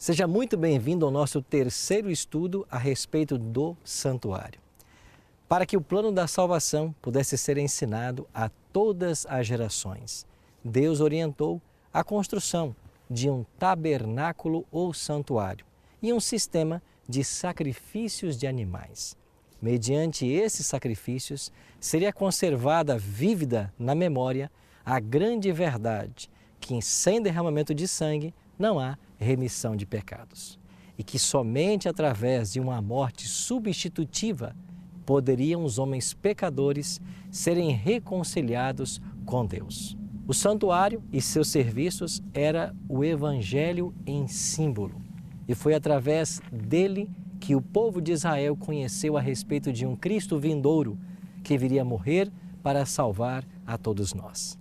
Seja muito bem-vindo ao nosso terceiro estudo a respeito do santuário. Para que o plano da salvação pudesse ser ensinado a todas as gerações, Deus orientou a construção de um tabernáculo ou santuário e um sistema de sacrifícios de animais. Mediante esses sacrifícios, seria conservada vívida na memória a grande verdade que sem derramamento de sangue não há remissão de pecados e que somente através de uma morte substitutiva poderiam os homens pecadores serem reconciliados com Deus. O santuário e seus serviços era o Evangelho em símbolo e foi através dele que o povo de Israel conheceu a respeito de um Cristo vindouro que viria morrer para salvar a todos nós.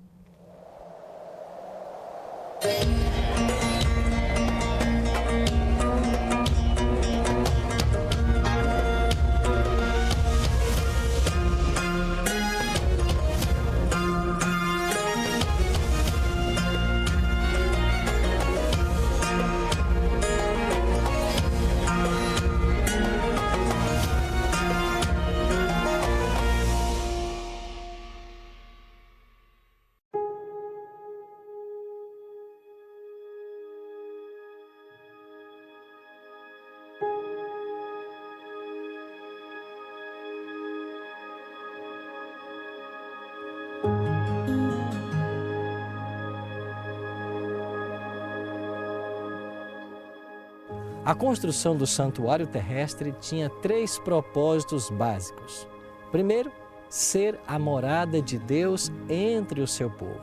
A construção do santuário terrestre tinha três propósitos básicos. Primeiro, ser a morada de Deus entre o seu povo.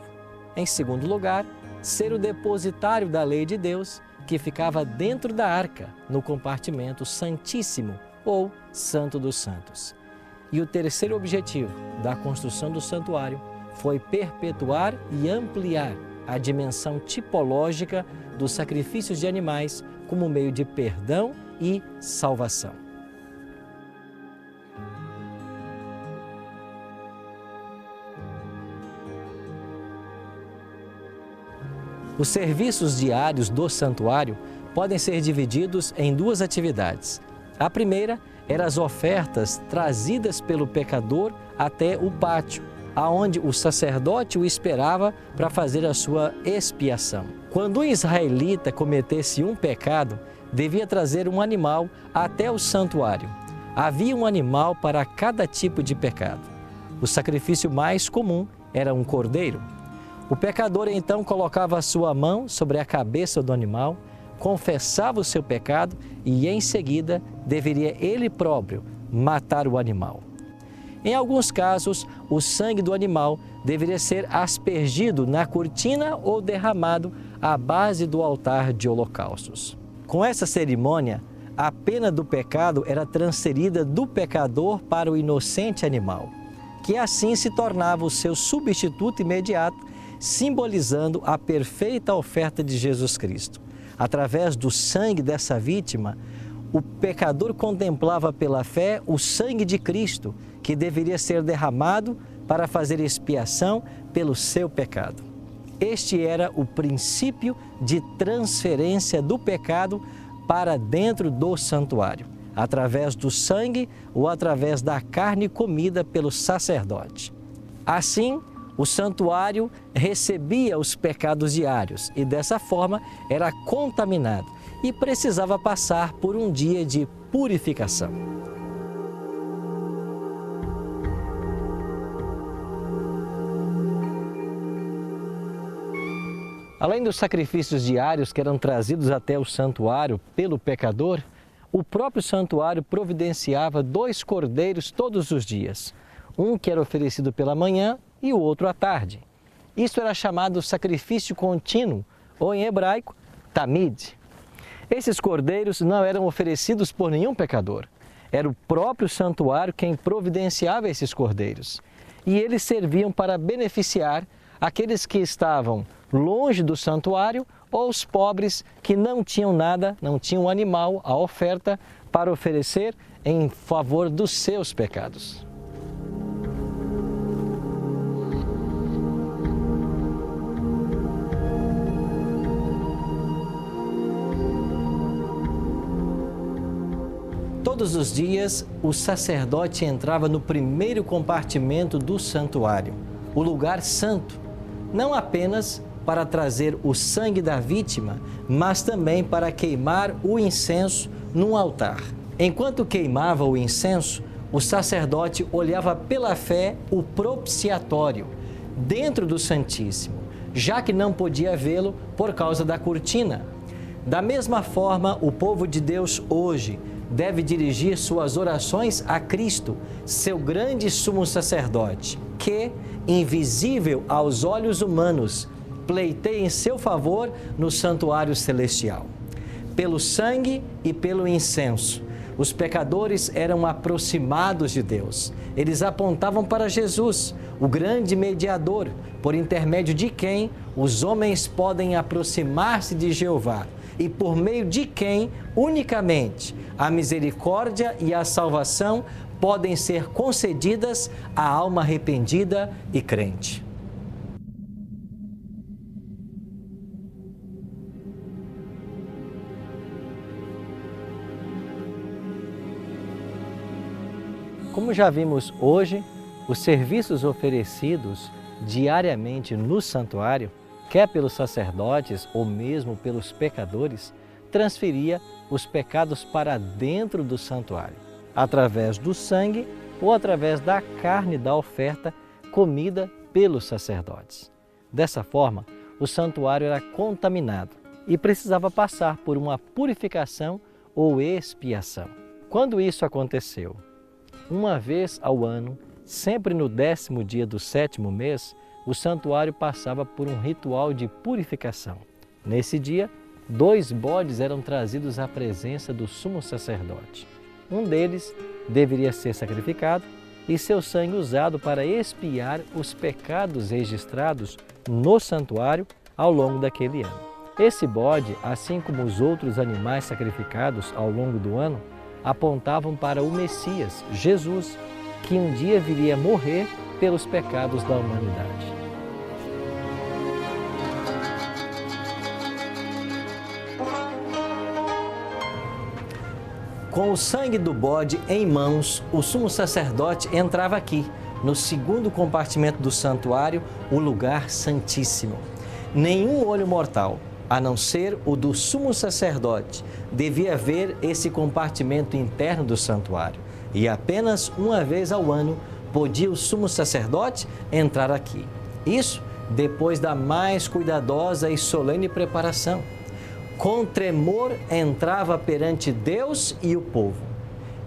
Em segundo lugar, ser o depositário da lei de Deus, que ficava dentro da arca, no compartimento santíssimo ou Santo dos Santos. E o terceiro objetivo da construção do santuário foi perpetuar e ampliar a dimensão tipológica dos sacrifícios de animais como meio de perdão e salvação. Os serviços diários do santuário podem ser divididos em duas atividades. A primeira eram as ofertas trazidas pelo pecador até o pátio, aonde o sacerdote o esperava para fazer a sua expiação. Quando um israelita cometesse um pecado, devia trazer um animal até o santuário. Havia um animal para cada tipo de pecado. O sacrifício mais comum era um cordeiro. O pecador então colocava a sua mão sobre a cabeça do animal, confessava o seu pecado e em seguida deveria ele próprio matar o animal. Em alguns casos, o sangue do animal deveria ser aspergido na cortina ou derramado à base do altar de holocaustos. Com essa cerimônia, a pena do pecado era transferida do pecador para o inocente animal, que assim se tornava o seu substituto imediato, simbolizando a perfeita oferta de Jesus Cristo. Através do sangue dessa vítima, o pecador contemplava pela fé o sangue de Cristo, que deveria ser derramado para fazer expiação pelo seu pecado. Este era o princípio de transferência do pecado para dentro do santuário, através do sangue ou através da carne comida pelo sacerdote. Assim, o santuário recebia os pecados diários e dessa forma era contaminado e precisava passar por um dia de purificação. Além dos sacrifícios diários que eram trazidos até o santuário pelo pecador, o próprio santuário providenciava 2 cordeiros todos os dias, um que era oferecido pela manhã e o outro à tarde. Isso era chamado sacrifício contínuo, ou em hebraico, tamid. Esses cordeiros não eram oferecidos por nenhum pecador. Era o próprio santuário quem providenciava esses cordeiros. E eles serviam para beneficiar aqueles que estavam longe do santuário ou os pobres que não tinham nada, não tinham animal, a oferta para oferecer em favor dos seus pecados. Todos os dias, o sacerdote entrava no primeiro compartimento do santuário, o lugar santo, não apenas para trazer o sangue da vítima, mas também para queimar o incenso num altar. Enquanto queimava o incenso, o sacerdote olhava pela fé o propiciatório, dentro do Santíssimo, já que não podia vê-lo por causa da cortina. Da mesma forma, o povo de Deus hoje deve dirigir suas orações a Cristo, seu grande sumo sacerdote, que, invisível aos olhos humanos, pleiteia em seu favor no santuário celestial. Pelo sangue e pelo incenso, os pecadores eram aproximados de Deus. Eles apontavam para Jesus, o grande mediador, por intermédio de quem os homens podem aproximar-se de Jeová e por meio de quem, unicamente, a misericórdia e a salvação podem ser concedidas à alma arrependida e crente. Como já vimos hoje, os serviços oferecidos diariamente no santuário, quer pelos sacerdotes ou mesmo pelos pecadores, transferia os pecados para dentro do santuário, através do sangue ou através da carne da oferta comida pelos sacerdotes. Dessa forma, o santuário era contaminado e precisava passar por uma purificação ou expiação. Quando isso aconteceu? Uma vez ao ano, sempre no 10º dia do 7º mês, o santuário passava por um ritual de purificação. Nesse dia, 2 bodes eram trazidos à presença do sumo sacerdote. Um deles deveria ser sacrificado e seu sangue usado para expiar os pecados registrados no santuário ao longo daquele ano. Esse bode, assim como os outros animais sacrificados ao longo do ano, apontavam para o Messias, Jesus, que um dia viria morrer pelos pecados da humanidade. Com o sangue do bode em mãos, o sumo sacerdote entrava aqui, no 2º compartimento do santuário, o lugar santíssimo. Nenhum olho mortal, a não ser o do sumo sacerdote, devia ver esse compartimento interno do santuário. E apenas uma vez ao ano podia o sumo sacerdote entrar aqui. Isso depois da mais cuidadosa e solene preparação. Com tremor entrava perante Deus e o povo.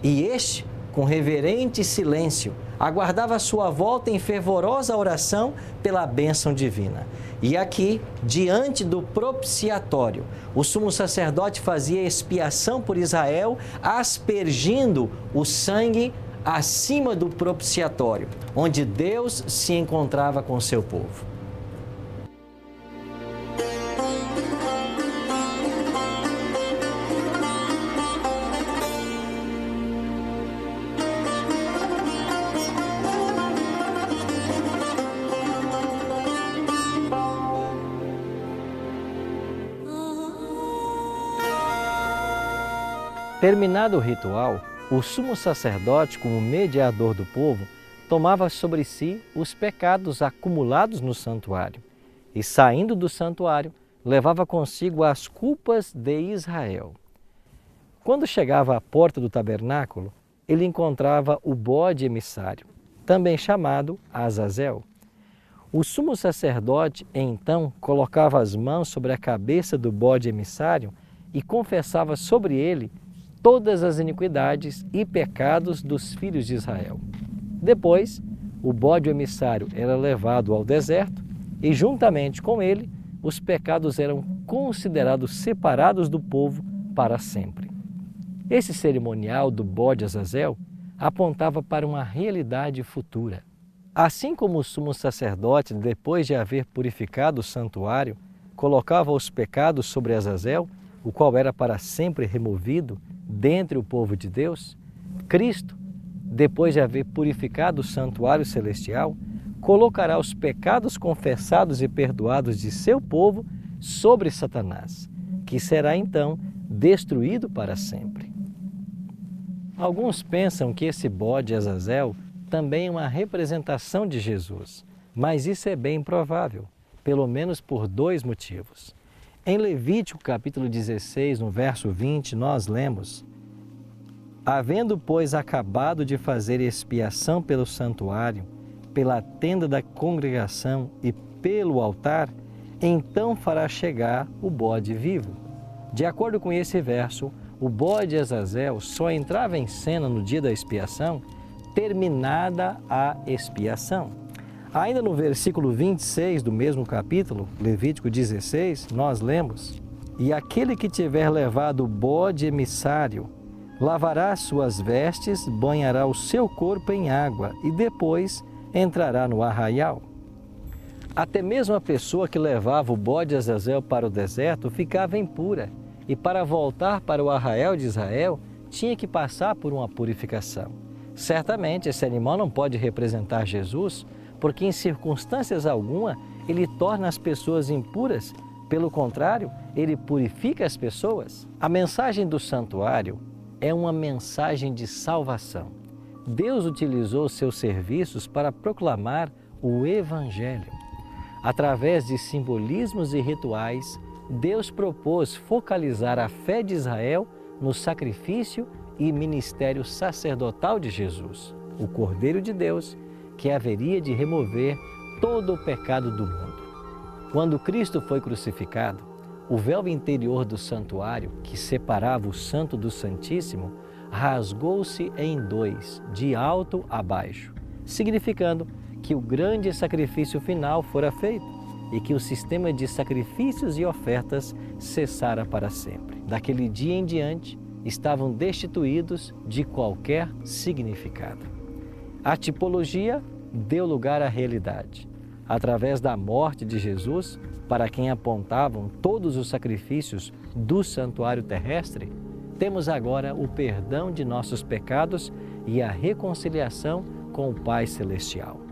E este, com reverente silêncio, aguardava a sua volta em fervorosa oração pela bênção divina. E aqui, diante do propiciatório, o sumo sacerdote fazia expiação por Israel, aspergindo o sangue acima do propiciatório, onde Deus se encontrava com seu povo. Terminado o ritual, o sumo sacerdote, como mediador do povo, tomava sobre si os pecados acumulados no santuário e, saindo do santuário, levava consigo as culpas de Israel. Quando chegava à porta do tabernáculo, ele encontrava o bode emissário, também chamado Azazel. O sumo sacerdote, então, colocava as mãos sobre a cabeça do bode emissário e confessava sobre ele todas as iniquidades e pecados dos filhos de Israel. Depois, o bode emissário era levado ao deserto e, juntamente com ele, os pecados eram considerados separados do povo para sempre. Esse cerimonial do bode Azazel apontava para uma realidade futura. Assim como o sumo sacerdote, depois de haver purificado o santuário, colocava os pecados sobre Azazel, o qual era para sempre removido dentre o povo de Deus, Cristo, depois de haver purificado o santuário celestial, colocará os pecados confessados e perdoados de seu povo sobre Satanás, que será então destruído para sempre. Alguns pensam que esse bode Azazel também é uma representação de Jesus, mas isso é bem improvável, pelo menos por dois motivos. Em Levítico capítulo 16, no verso 20, nós lemos: havendo, pois, acabado de fazer expiação pelo santuário, pela tenda da congregação e pelo altar, então fará chegar o bode vivo. De acordo com esse verso, o bode Azazel só entrava em cena no dia da expiação, terminada a expiação. Ainda no versículo 26 do mesmo capítulo, Levítico 16, nós lemos: e aquele que tiver levado o bode emissário, lavará suas vestes, banhará o seu corpo em água e depois entrará no arraial. Até mesmo a pessoa que levava o bode Azazel para o deserto ficava impura e para voltar para o arraial de Israel tinha que passar por uma purificação. Certamente esse animal não pode representar Jesus, porque em circunstâncias alguma ele torna as pessoas impuras. Pelo contrário, ele purifica as pessoas. A mensagem do santuário é uma mensagem de salvação. Deus utilizou seus serviços para proclamar o Evangelho. Através de simbolismos e rituais, Deus propôs focalizar a fé de Israel no sacrifício e ministério sacerdotal de Jesus, o Cordeiro de Deus, que haveria de remover todo o pecado do mundo. Quando Cristo foi crucificado, o véu interior do santuário, que separava o Santo do Santíssimo, rasgou-se em dois, de alto a baixo, significando que o grande sacrifício final fora feito e que o sistema de sacrifícios e ofertas cessara para sempre. Daquele dia em diante, estavam destituídos de qualquer significado. A tipologia deu lugar à realidade. Através da morte de Jesus, para quem apontavam todos os sacrifícios do santuário terrestre, temos agora o perdão de nossos pecados e a reconciliação com o Pai Celestial.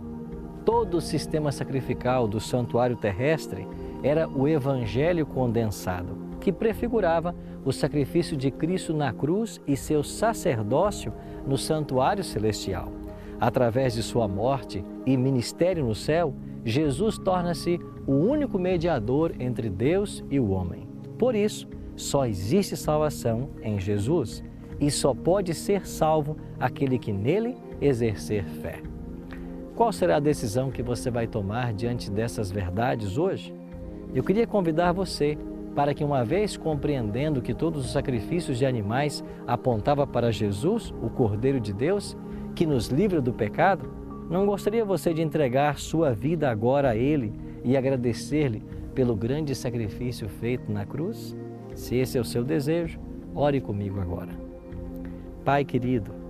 Todo o sistema sacrificial do santuário terrestre era o Evangelho condensado, que prefigurava o sacrifício de Cristo na cruz e seu sacerdócio no santuário celestial. Através de sua morte e ministério no céu, Jesus torna-se o único mediador entre Deus e o homem. Por isso, só existe salvação em Jesus e só pode ser salvo aquele que nele exercer fé. Qual será a decisão que você vai tomar diante dessas verdades hoje? Eu queria convidar você para que, uma vez compreendendo que todos os sacrifícios de animais apontavam para Jesus, o Cordeiro de Deus, que nos livra do pecado, não gostaria você de entregar sua vida agora a Ele e agradecer-lhe pelo grande sacrifício feito na cruz? Se esse é o seu desejo, ore comigo agora. Pai querido,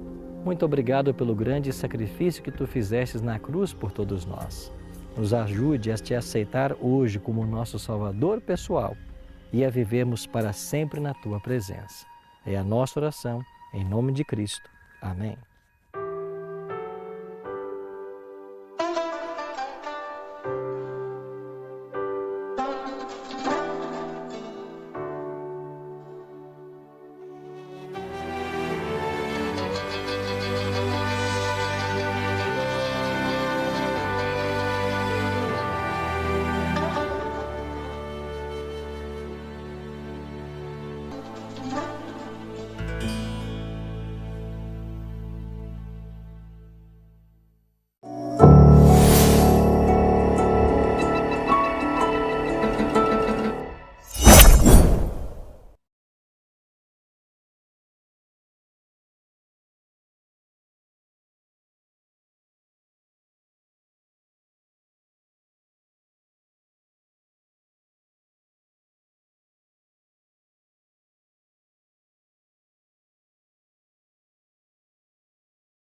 muito obrigado pelo grande sacrifício que Tu fizestes na cruz por todos nós. Nos ajude a Te aceitar hoje como nosso Salvador pessoal e a vivermos para sempre na Tua presença. É a nossa oração, em nome de Cristo. Amém.